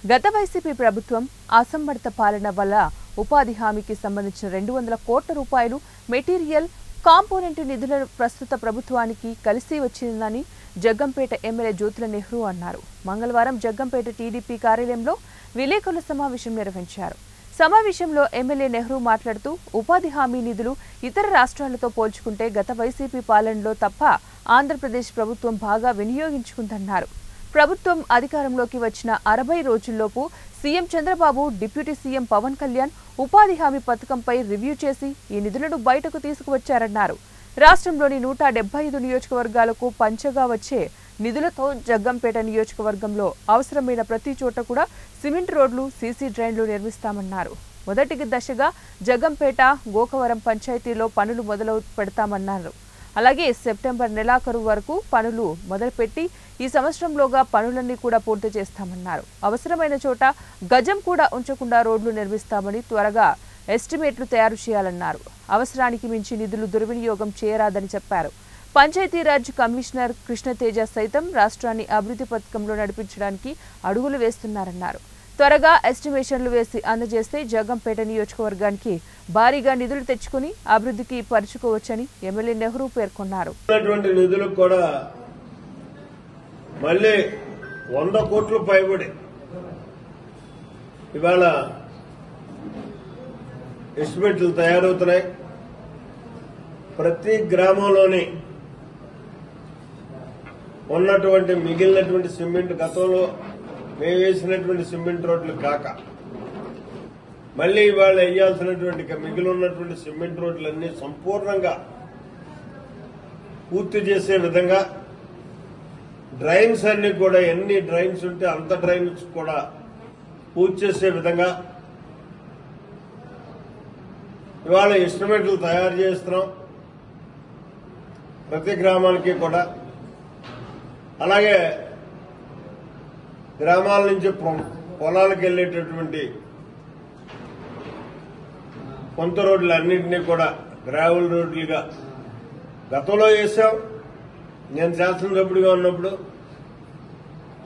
గత వైసీపీ ప్రభుత్వం అసంబద్ధ పాలన వల్ల ఉపాధి హామీకి సంబంధించిన 200 కోట్ల రూపాయలు మెటీరియల్ కాంపోనెంట్ నిధులను ప్రస్తుత ప్రభుత్వానికి కలిసి వచ్చిందని జగ్గంపేట ఎమ్మెల్యే జ్యోతుల నెహ్రూ అన్నారు. మంగళవారం జగ్గంపేట టీడీపీ కార్యాలయంలో విలేకరుల సమావేశం నిర్వహించారు. సమావేశంలో ఎమ్మెల్యే నెహ్రూ మాట్లాడుతూ ఉపాధి హామీ నిధులు ఇతర రాష్ట్రాలతో పోల్చుకుంటే గత వైసీపీ పాలనలో తప్ప ఆంధ్రప్రదేశ్ ప్రభుత్వం బాగా వినియోగించుకుందన్నారు. ప్రభుత్వం అధికారంలోకి వచ్చిన 60 రోజుల్లోపు CM Chandrababu, deputy CM Pawan Kalyan ఉపాధి హామీ పథకంపై రివ్యూ చేసి ఈ నిధులను బయటకు తీసుకువచ్చారన్నారు. రాష్ట్రంలోని 175 నియోజకవర్గాలకు పంచగా వచ్చే నిధులతో జగ్గంపేట నియోజకవర్గంలో అవసరమైన ప్రతి చోట కూడా సిమెంట్ రోడ్లు, సీసీ డ్రైన్లు నిర్మిస్తామన్నారు. మొదటి దశగా జగ్గంపేట, గోకవరం పంచాయతీలో పనులు మొదలు పెడతామన్నారు. అలాగే సెప్టెంబర్ నెలాఖరు వరకు పనులు మొదలుపెట్టి ఈ సంవత్సరంలోగా పనులన్నీ కూడా పూర్తి చేస్తామన్నారు. అవసరమైన చోట గజం కూడా ఉంచకుండా రోడ్లు నిర్మిస్తామని, త్వరగా ఎస్టిమేట్లు తయారు చేయాలన్నారు. అవసరానికి మించి నిధులు దుర్వినియోగం చేయరాదని చెప్పారు. పంచాయతీరాజ్ కమిషనర్ కృష్ణతేజ సైతం రాష్ట్రాన్ని అభివృద్ధి పథకంలో నడిపించడానికి అడుగులు వేస్తున్నారన్నారు. త్వరగా ఎస్టిమేషన్లు వేసి అందజేస్తే జగ్గంపేట నియోజకవర్గానికి భారీగా నిధులు తెచ్చుకుని అభివృద్ధికి పరుచుకోవచ్చని ఎమ్మెల్యే నెహ్రూ పేర్కొన్నారు. నిధులకు కూడా మళ్లీ 100 కోట్లు పైబడి ఇవాళ ఎస్టిమేట్లు తయారవుతున్నాయి. ప్రతి గ్రామంలోని ఉన్నటువంటి మిగిలినటువంటి సిమెంట్, గతంలో మేము వేసినటువంటి సిమెంట్ రోడ్లు కాక మళ్లీ ఇవాళ వేయాల్సినటువంటి మిగిలి ఉన్నటువంటి సిమెంట్ రోడ్లన్నీ సంపూర్ణంగా పూర్తి చేసే విధంగా, డ్రైన్స్ అన్ని కూడా ఎన్ని డ్రైన్స్ ఉంటే అంత డ్రైన్స్ కూడా పూర్తి చేసే విధంగా ఇవాళ ఎస్టిమేట్లు తయారు చేస్తున్నాం ప్రతి గ్రామానికి కూడా. అలాగే గ్రామాల నుంచి పొలాలకు వెళ్లేటటువంటి కొంత రోడ్లు అన్నింటినీ కూడా గ్రావెల్ రోడ్లుగా గతంలో వేసాం. నేను శాసనసభ్యుడిగా ఉన్నప్పుడు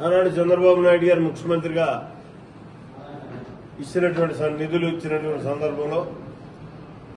ఆనాడు చంద్రబాబు నాయుడు గారు ముఖ్యమంత్రిగా నిధులు ఇచ్చినటువంటి సందర్భంలో